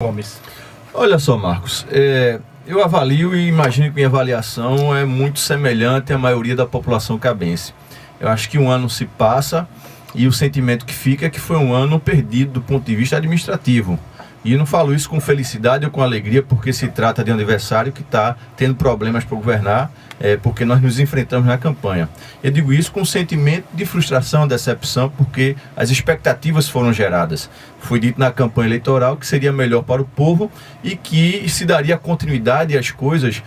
Gomes. Olha só, Marcos, eu avalio e imagino que minha avaliação é muito semelhante à maioria da população cabense. Eu acho que um ano se passa e o sentimento que fica é que foi um ano perdido do ponto de vista administrativo. E não falo isso com felicidade ou com alegria, porque se trata de um adversário que está tendo problemas para governar, porque nós nos enfrentamos na campanha. Eu digo isso com um sentimento de frustração, decepção, porque as expectativas foram geradas. Foi dito na campanha eleitoral que seria melhor para o povo e que se daria continuidade às coisas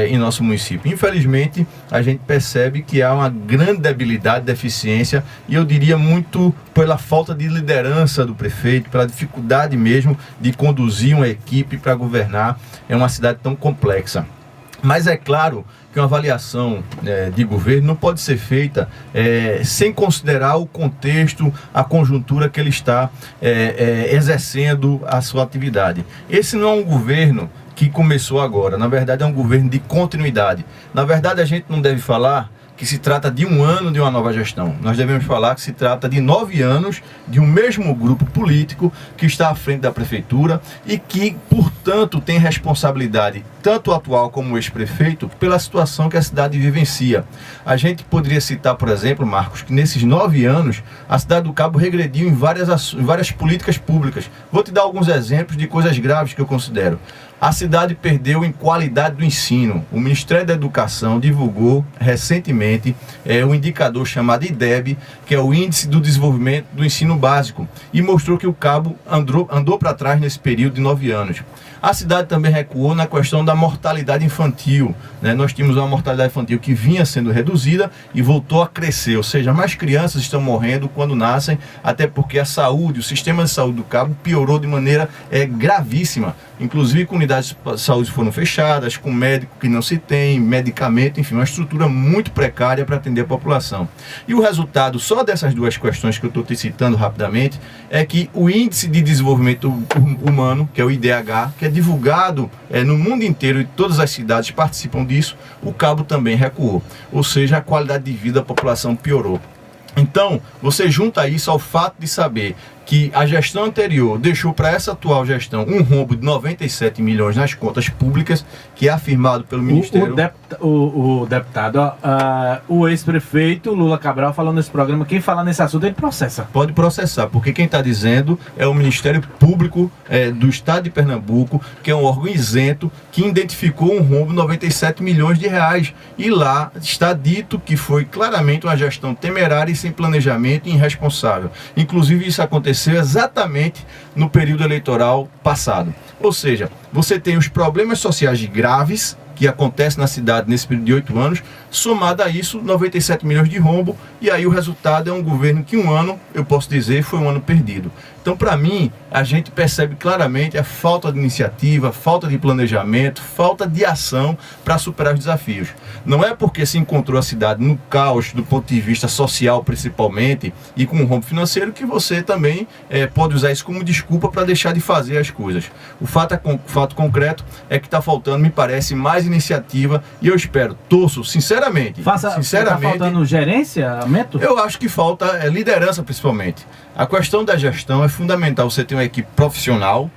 em nosso município. Infelizmente, a gente percebe que há uma grande debilidade, deficiência, e eu diria muito pela falta de liderança do prefeito, pela dificuldade mesmo de conduzir uma equipe para governar em uma cidade tão complexa. Mas é claro que uma avaliação de governo não pode ser feita sem considerar o contexto, a conjuntura que ele está exercendo a sua atividade. Esse não é um governo que começou agora, na verdade é um governo de continuidade. Na verdade a gente não deve falar que se trata de um ano de uma nova gestão. Nós devemos falar que se trata de 9 anos de um mesmo grupo político que está à frente da prefeitura e que, portanto, tem responsabilidade, tanto atual como o ex-prefeito, pela situação que a cidade vivencia. A gente poderia citar, por exemplo, Marcos, que nesses 9 anos a cidade do Cabo regrediu em várias políticas públicas. Vou te dar alguns exemplos de coisas graves que eu considero. A cidade perdeu em qualidade do ensino. O Ministério da Educação divulgou recentemente um indicador chamado IDEB, que é o Índice do Desenvolvimento do Ensino Básico, e mostrou que o Cabo andou para trás nesse período de 9 anos. A cidade também recuou na questão da mortalidade infantil, né? Nós tínhamos uma mortalidade infantil que vinha sendo reduzida e voltou a crescer, ou seja, mais crianças estão morrendo quando nascem, até porque a saúde, o sistema de saúde do Cabo piorou de maneira gravíssima. Inclusive, comunidades de saúde foram fechadas, com médico que não se tem, medicamento, enfim, uma estrutura muito precária para atender a população. E o resultado, só dessas duas questões que eu estou te citando rapidamente, é que o Índice de Desenvolvimento Humano, que é o IDH, que é divulgado no mundo inteiro e todas as cidades participam disso, o Cabo também recuou. Ou seja, a qualidade de vida da população piorou. Então, você junta isso ao fato de saber que a gestão anterior deixou para essa atual gestão um rombo de 97 milhões nas contas públicas, que é afirmado pelo Ministério... O deputado, o ex-prefeito Lula Cabral falando nesse programa, quem falar nesse assunto ele processa. Pode processar, porque quem está dizendo é o Ministério Público do Estado de Pernambuco, que é um órgão isento, que identificou um rombo de 97 milhões de reais. E lá está dito que foi claramente uma gestão temerária e sem planejamento e irresponsável. Inclusive isso aconteceu exatamente no período eleitoral passado. Ou seja, você tem os problemas sociais graves que acontecem na cidade nesse período de 8 anos, somado a isso, 97 milhões de rombo, e aí o resultado é um governo que um ano, eu posso dizer, foi um ano perdido. Então, para mim, a gente percebe claramente a falta de iniciativa, falta de planejamento, falta de ação para superar os desafios. Não é porque se encontrou a cidade no caos, do ponto de vista social principalmente, e com um rombo financeiro, que você também pode usar isso como desculpa para deixar de fazer as coisas. O fato concreto é que está faltando, me parece, mais iniciativa, e eu espero, torço, sinceramente. Está faltando gerenciamento? Eu acho que falta liderança, principalmente. A questão da gestão é fundamental, você ter uma equipe profissional,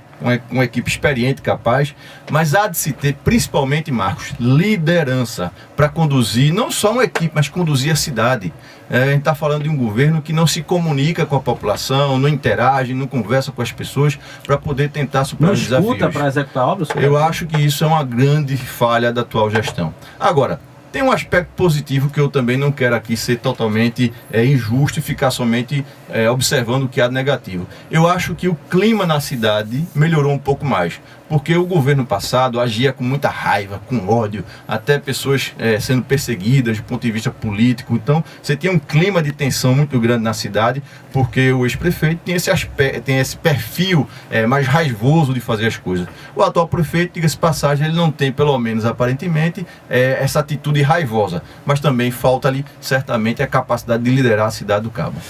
uma equipe experiente, capaz, mas há de se ter, principalmente, Marcos, liderança para conduzir, não só uma equipe, mas conduzir a cidade. A gente está falando de um governo que não se comunica com a população, não interage, não conversa com as pessoas para poder tentar superar os desafios. Não escuta para executar obras? Eu acho que isso é uma grande falha da atual gestão. Agora, tem um aspecto positivo que eu também não quero aqui ser totalmente injusto e ficar somente observando o que há de negativo. Eu acho que o clima na cidade melhorou um pouco mais, porque o governo passado agia com muita raiva, com ódio, até pessoas sendo perseguidas do ponto de vista político. Então, você tinha um clima de tensão muito grande na cidade, porque o ex-prefeito tem esse perfil mais raivoso de fazer as coisas. O atual prefeito, diga-se de passagem, ele não tem, pelo menos aparentemente, essa atitude raivosa, mas também falta-lhe certamente a capacidade de liderar a cidade do Cabo.